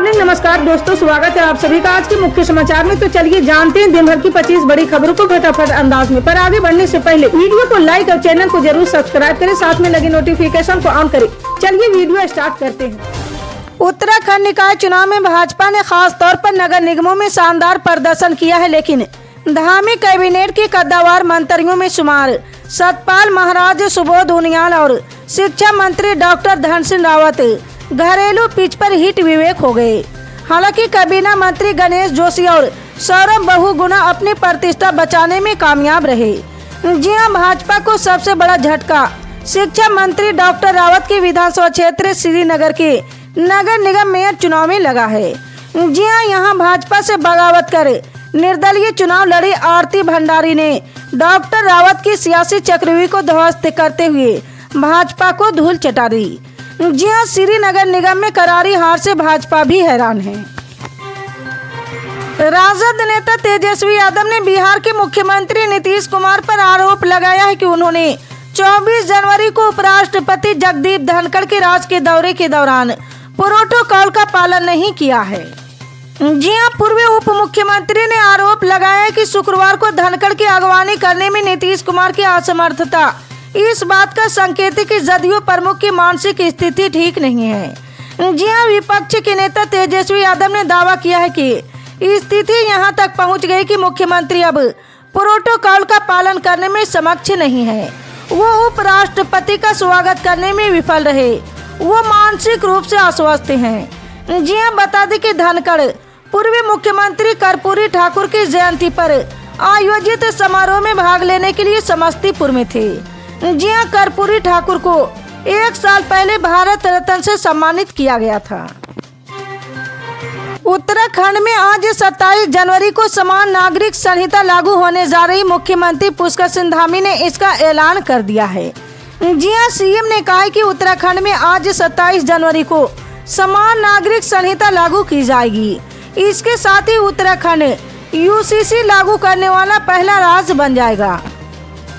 Morning. नमस्कार दोस्तों, स्वागत है आप सभी का आज के मुख्य समाचार में। तो चलिए जानते हैं दिन भर की 25 बड़ी खबरों को फटाफट अंदाज में। पर आगे बढ़ने से पहले वीडियो को लाइक और चैनल को जरूर सब्सक्राइब करें, साथ में लगे नोटिफिकेशन को ऑन करें। चलिए वीडियो स्टार्ट करते हैं। उत्तराखंड निकाय चुनाव में भाजपा ने खास तौर पर नगर निगमों में शानदार प्रदर्शन किया है, लेकिन धामी कैबिनेट के कद्दावर मंत्रियों में शुमार सतपाल महाराज, सुबोध उनियाल और शिक्षा मंत्री डॉक्टर धन सिंह रावत घरेलू पिच पर हिट विवेक हो गए। हालांकि कैबिनेट मंत्री गणेश जोशी और सौरभ बहुगुणा अपनी प्रतिष्ठा बचाने में कामयाब रहे। जी हां, भाजपा को सबसे बड़ा झटका शिक्षा मंत्री डॉक्टर रावत के विधानसभा क्षेत्र श्रीनगर के नगर निगम मेयर चुनाव में लगा है। जी हां, यहां भाजपा से बगावत कर निर्दलीय चुनाव लड़ी आरती भंडारी ने डॉक्टर रावत की सियासी चक्रव्यूह को ध्वस्त करते हुए भाजपा को धूल चटा दी। जी हां, श्रीनगर निगम में करारी हार से भाजपा भी हैरान है। राजद नेता तेजस्वी यादव ने बिहार के मुख्यमंत्री नीतीश कुमार पर आरोप लगाया है कि उन्होंने 24 जनवरी को उपराष्ट्रपति जगदीप धनखड़ के राज के दौरे के दौरान प्रोटोकॉल का पालन नहीं किया है। जी हां, पूर्व उप मुख्यमंत्री ने आरोप लगाया कि शुक्रवार को धनखड़ की अगवानी करने में नीतीश कुमार की असमर्थता इस बात का संकेत है कि जदयू प्रमुख की मानसिक स्थिति ठीक नहीं है। जी हां, विपक्ष के नेता तेजस्वी यादव ने दावा किया है कि स्थिति यहां तक पहुंच गई कि मुख्यमंत्री अब प्रोटोकॉल का पालन करने में समक्ष नहीं है। वो उपराष्ट्रपति का स्वागत करने में विफल रहे, वो मानसिक रूप से अस्वस्थ हैं। जी हां, बता दें कि धनखड़ पूर्व मुख्यमंत्री कर्पूरी ठाकुर की जयंती पर आयोजित समारोह में भाग लेने के लिए समस्तीपुर में थे। जी हां, कर्पूरी ठाकुर को 1 साल पहले भारत रत्न से सम्मानित किया गया था। उत्तराखंड में आज 27 जनवरी को समान नागरिक संहिता लागू होने जा रही। मुख्यमंत्री पुष्कर सिंह धामी ने इसका ऐलान कर दिया है। जी हां, सीएम ने कहा है कि उत्तराखंड में आज 27 जनवरी को समान नागरिक संहिता लागू की जाएगी। इसके साथ ही उत्तराखंड यूसीसी लागू करने वाला पहला राज्य बन जाएगा।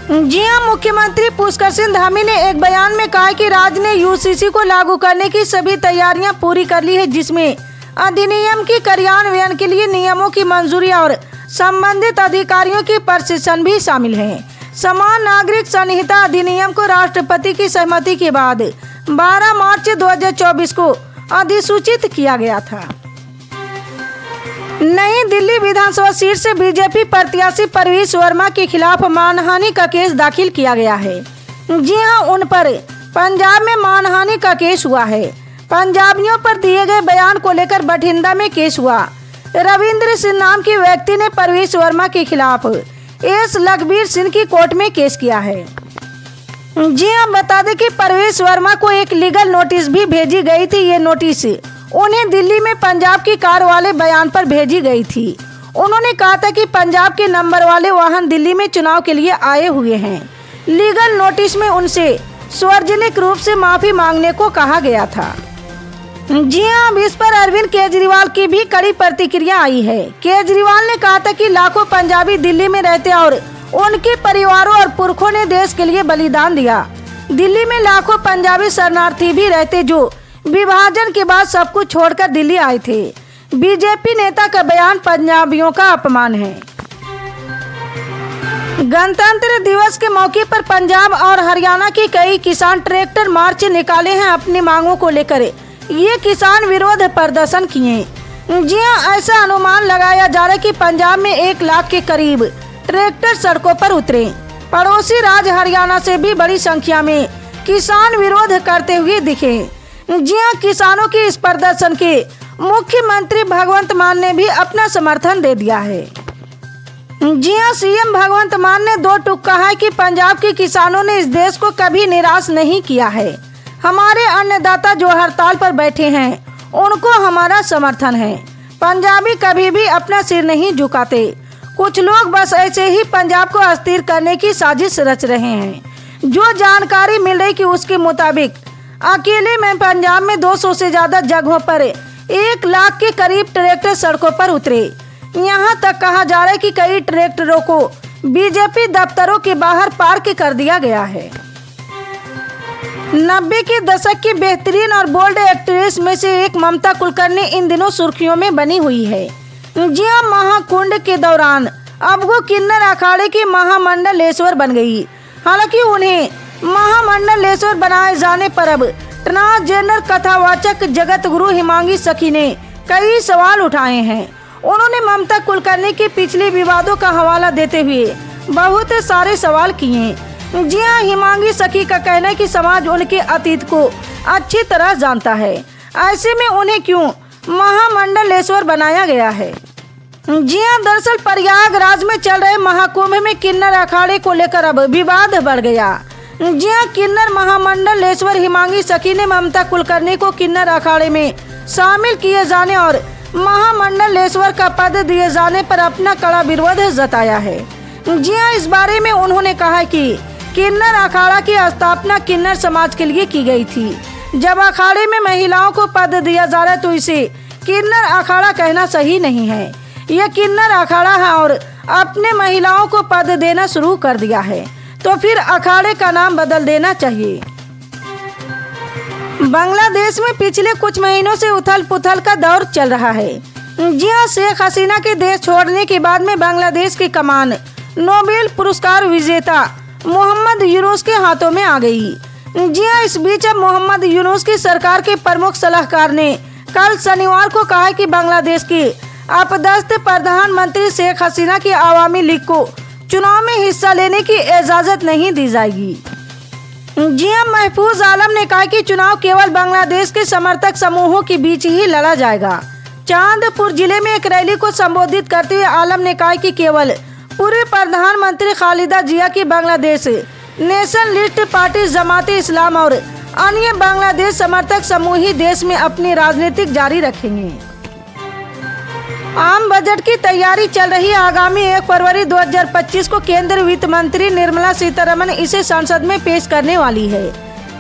जी हां, मुख्यमंत्री पुष्कर सिंह धामी ने एक बयान में कहा कि राज्य ने यूसीसी को लागू करने की सभी तैयारियां पूरी कर ली है, जिसमें अधिनियम की कार्यान्वयन के लिए नियमों की मंजूरी और संबंधित अधिकारियों की प्रशिक्षण भी शामिल है। समान नागरिक संहिता अधिनियम को राष्ट्रपति की सहमति के बाद 12 मार्च 2024 को अधिसूचित किया गया था। नई दिल्ली विधानसभा सीट से बीजेपी प्रत्याशी परवेश वर्मा के खिलाफ मानहानि का केस दाखिल किया गया है। जी हां, उन पर पंजाब में मानहानि का केस हुआ है। पंजाबियों पर दिए गए बयान को लेकर बठिंडा में केस हुआ। रविंद्र सिंह नाम के व्यक्ति ने परवेश वर्मा के खिलाफ एस लखबीर सिंह की कोर्ट में केस किया है। जी हां, बता दें कि परवेश वर्मा को एक लीगल नोटिस भी भेजी गई थी। ये नोटिस उन्हें दिल्ली में पंजाब की कार वाले बयान पर भेजी गई थी। उन्होंने कहा था कि पंजाब के नंबर वाले वाहन दिल्ली में चुनाव के लिए आए हुए हैं। लीगल नोटिस में उनसे सार्वजनिक रूप से माफी मांगने को कहा गया था। जी हां, अब इस पर अरविंद केजरीवाल की भी कड़ी प्रतिक्रिया आई है। केजरीवाल ने कहा था कि लाखों पंजाबी दिल्ली में रहते और उनके परिवारों और पुरखों ने देश के लिए बलिदान दिया। दिल्ली में लाखों पंजाबी शरणार्थी भी रहते जो विभाजन के बाद सब कुछ छोड़कर दिल्ली आए थे। बीजेपी नेता का बयान पंजाबियों का अपमान है। गणतंत्र दिवस के मौके पर पंजाब और हरियाणा के कई किसान ट्रैक्टर मार्च निकाले हैं। अपनी मांगों को लेकर ये किसान विरोध प्रदर्शन किए। जी हां, ऐसा अनुमान लगाया जा रहा है कि पंजाब में 1 लाख के करीब ट्रैक्टर सड़कों पर उतरे। पड़ोसी राज्य हरियाणा से भी बड़ी संख्या में किसान विरोध करते हुए दिखे। जी हां, किसानों के इस प्रदर्शन के मुख्यमंत्री भगवंत मान ने भी अपना समर्थन दे दिया है। जी हां, सीएम भगवंत मान ने 2 टूक कहा है कि पंजाब के किसानों ने इस देश को कभी निराश नहीं किया है। हमारे अन्नदाता जो हड़ताल पर बैठे हैं, उनको हमारा समर्थन है। पंजाबी कभी भी अपना सिर नहीं झुकाते। कुछ लोग बस ऐसे ही पंजाब को अस्थिर करने की साजिश रच रहे हैं। जो जानकारी मिल रही कि उसके मुताबिक अकेले में पंजाब में 200 से ज्यादा जगहों पर 1 लाख के करीब ट्रैक्टर सड़कों पर उतरे। यहाँ तक कहा जा रहा है कि कई ट्रैक्टरों को बीजेपी दफ्तरों के बाहर पार्क कर दिया गया है। 90 के दशक की बेहतरीन और बोल्ड एक्ट्रेस में से एक ममता कुलकर्णी इन दिनों सुर्खियों में बनी हुई है। जी हाँ, महाकुंभ के दौरान अब वो किन्नर अखाड़े की महामंडलेश्वर बन गई। हालांकि उन्हें महामंडलेश्वर बनाए जाने पर अब ट्रांसजेंडर कथावाचक जगत गुरु हिमांगी सखी ने कई सवाल उठाए हैं। उन्होंने ममता कुलकर्णी के पिछले विवादों का हवाला देते हुए बहुत सारे सवाल किए। जी हाँ, हिमांगी सखी का कहना है कि समाज उनके अतीत को अच्छी तरह जानता है, ऐसे में उन्हें क्यों महामंडलेश्वर बनाया गया है। जी हाँ, दरअसल प्रयागराज में चल रहे महाकुंभ में किन्नर अखाड़े को लेकर अब विवाद बढ़ गया। जी हाँ, किन्नर महामंडलेश्वर हिमांगी सखी ने ममता कुलकर्णी को किन्नर अखाड़े में शामिल किए जाने और महामंडलेश्वर का पद दिए जाने पर अपना कड़ा विरोध जताया है। जी हाँ, इस बारे में उन्होंने कहा कि किन्नर अखाड़ा की स्थापना किन्नर समाज के लिए की गई थी। जब अखाड़े में महिलाओं को पद दिया जा रहा है तो इसे किन्नर अखाड़ा कहना सही नहीं है। यह किन्नर अखाड़ा है और अपने महिलाओं को पद देना शुरू कर दिया है, तो फिर अखाड़े का नाम बदल देना चाहिए। बांग्लादेश में पिछले कुछ महीनों से उथल पुथल का दौर चल रहा है। जी हाँ, शेख हसीना के देश छोड़ने के बाद में बांग्लादेश की कमान नोबेल पुरस्कार विजेता मोहम्मद यूनुस के हाथों में आ गई। जी हाँ, इस बीच अब मोहम्मद यूनुस की सरकार के प्रमुख सलाहकार ने कल शनिवार को कहा कि बांग्लादेश की अपदस्थ प्रधानमंत्री शेख हसीना की आवामी लीग को चुनाव में हिस्सा लेने की इजाजत नहीं दी जाएगी। जी हाँ, महफूज आलम ने कहा कि चुनाव केवल बांग्लादेश के समर्थक समूहों के बीच ही लड़ा जाएगा। चांदपुर जिले में एक रैली को संबोधित करते हुए आलम ने कहा कि केवल पूर्व प्रधानमंत्री खालिदा जिया की बांग्लादेश नेशनलिस्ट पार्टी, जमाते इस्लाम और अन्य बांग्लादेश समर्थक समूह ही देश में अपनी राजनीति जारी रखेंगे। आम बजट की तैयारी चल रही। आगामी 1 फरवरी 2025 को केंद्रीय वित्त मंत्री निर्मला सीतारमण इसे संसद में पेश करने वाली है।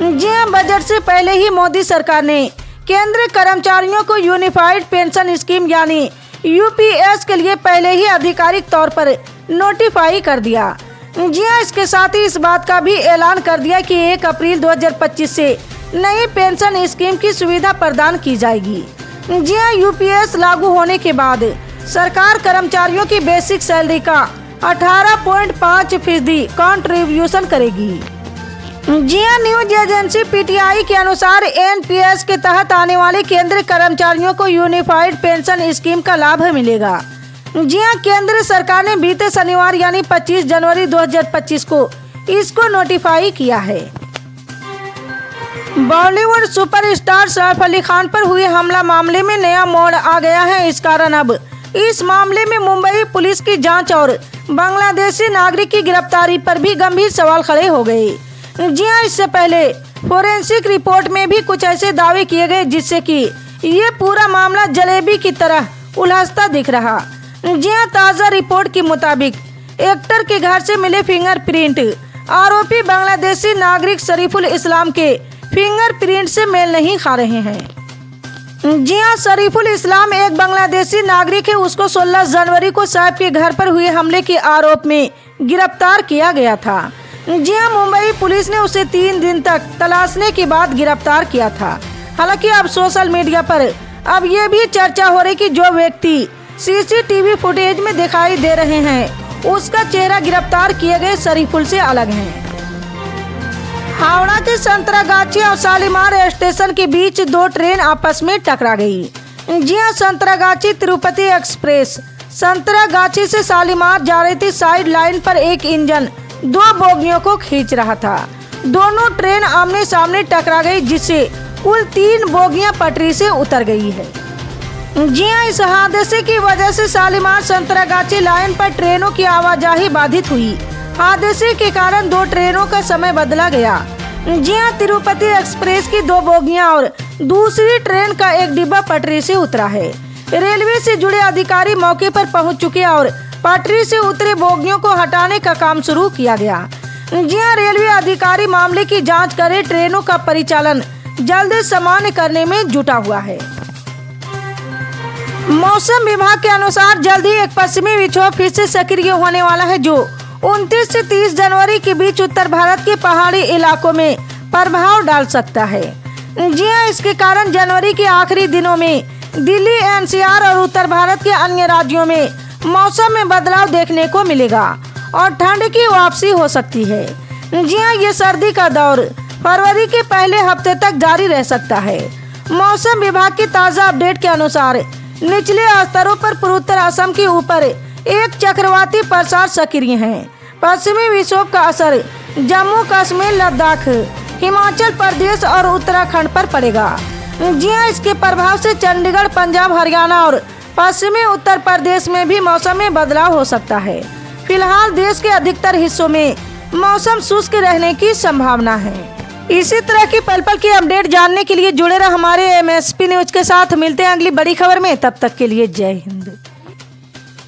जी हाँ, बजट से पहले ही मोदी सरकार ने केंद्रीय कर्मचारियों को यूनिफाइड पेंशन स्कीम यानी यूपीएस के लिए पहले ही आधिकारिक तौर पर नोटिफाई कर दिया। जी हाँ, इसके साथ ही इस बात का भी ऐलान कर दिया कि 1 अप्रैल 2025 से नई पेंशन स्कीम की सुविधा प्रदान की जाएगी। जी हाँ, यूपीएस लागू होने के बाद सरकार कर्मचारियों की बेसिक सैलरी का 18.5% कंट्रीब्यूशन करेगी। जी हाँ, न्यूज एजेंसी पीटीआई के अनुसार एनपीएस के तहत आने वाले केंद्रीय कर्मचारियों को यूनिफाइड पेंशन स्कीम का लाभ मिलेगा। जी हाँ, केंद्र सरकार ने बीते शनिवार यानी 25 जनवरी 2025 को इसको नोटिफाई किया है। बॉलीवुड सुपरस्टार सैफ अली खान पर हुए हमला मामले में नया मोड़ आ गया है। इस कारण अब इस मामले में मुंबई पुलिस की जांच और बांग्लादेशी नागरिक की गिरफ्तारी पर भी गंभीर सवाल खड़े हो गए। जी हाँ, इससे पहले फोरेंसिक रिपोर्ट में भी कुछ ऐसे दावे किए गए जिससे कि ये पूरा मामला जलेबी की तरह उलझता दिख रहा। जी हाँ, ताज़ा रिपोर्ट के मुताबिक एक्टर के घर से मिले फिंगरप्रिंट आरोपी बांग्लादेशी नागरिक शरीफुल इस्लाम के फिंगरप्रिंट से मेल नहीं खा रहे हैं। जी हाँ, शरीफुल इस्लाम एक बांग्लादेशी नागरिक है। उसको 16 जनवरी को सैफ के घर पर हुए हमले के आरोप में गिरफ्तार किया गया था। जी हाँ, मुंबई पुलिस ने उसे 3 दिन तक तलाशने के बाद गिरफ्तार किया था। हालांकि अब सोशल मीडिया पर अब ये भी चर्चा हो रही कि जो व्यक्ति सीसीटीवी फुटेज में दिखाई दे रहे हैं उसका चेहरा गिरफ्तार किए गए शरीफुल से अलग है। हावड़ा के संतरागाछी और शालीमार स्टेशन के बीच 2 ट्रेन आपस में टकरा गई। जी हाँ, संतरागाछी तिरुपति एक्सप्रेस संतरागाछी से शालीमार जा रही थी। साइड लाइन पर एक इंजन 2 बोगियों को खींच रहा था। दोनों ट्रेन आमने सामने टकरा गई जिससे कुल 3 बोगियां पटरी से उतर गई है। जी हाँ, इस हादसे की वजह से शालीमार संतरागाछी लाइन पर ट्रेनों की आवाजाही बाधित हुई। हादसे के कारण 2 ट्रेनों का समय बदला गया। जी हाँ, तिरुपति एक्सप्रेस की 2 बोगियां और दूसरी ट्रेन का एक डिब्बा पटरी से उतरा है। रेलवे से जुड़े अधिकारी मौके पर पहुंच चुके और पटरी से उतरे बोगियों को हटाने का काम शुरू किया गया। जी हाँ, रेलवे अधिकारी मामले की जांच कर ट्रेनों का परिचालन जल्द सामान्य करने में जुटा हुआ है। मौसम विभाग के अनुसार जल्द ही एक पश्चिमी विक्षोभ फिर से सक्रिय होने वाला है जो 29 से 30 जनवरी के बीच उत्तर भारत के पहाड़ी इलाकों में प्रभाव डाल सकता है। जी हाँ, इसके कारण जनवरी के आखिरी दिनों में दिल्ली, एनसीआर और उत्तर भारत के अन्य राज्यों में मौसम में बदलाव देखने को मिलेगा और ठंड की वापसी हो सकती है। जी हाँ, ये सर्दी का दौर फरवरी के पहले हफ्ते तक जारी रह सकता है। मौसम विभाग की ताज़ा अपडेट के अनुसार निचले स्तरों पर पूर्वोत्तर असम के ऊपर एक चक्रवाती प्रसार सक्रिय है। पश्चिमी विक्षोभ का असर जम्मू कश्मीर, लद्दाख, हिमाचल प्रदेश और उत्तराखंड पर पड़ेगा। जी हाँ, इसके प्रभाव से चंडीगढ़, पंजाब, हरियाणा और पश्चिमी उत्तर प्रदेश में भी मौसम में बदलाव हो सकता है। फिलहाल देश के अधिकतर हिस्सों में मौसम शुष्क रहने की संभावना है। इसी तरह की पल पल की अपडेट जानने के लिए जुड़े रहे हमारे MSP न्यूज के साथ। मिलते हैं अगली बड़ी खबर में, तब तक के लिए जय हिंद।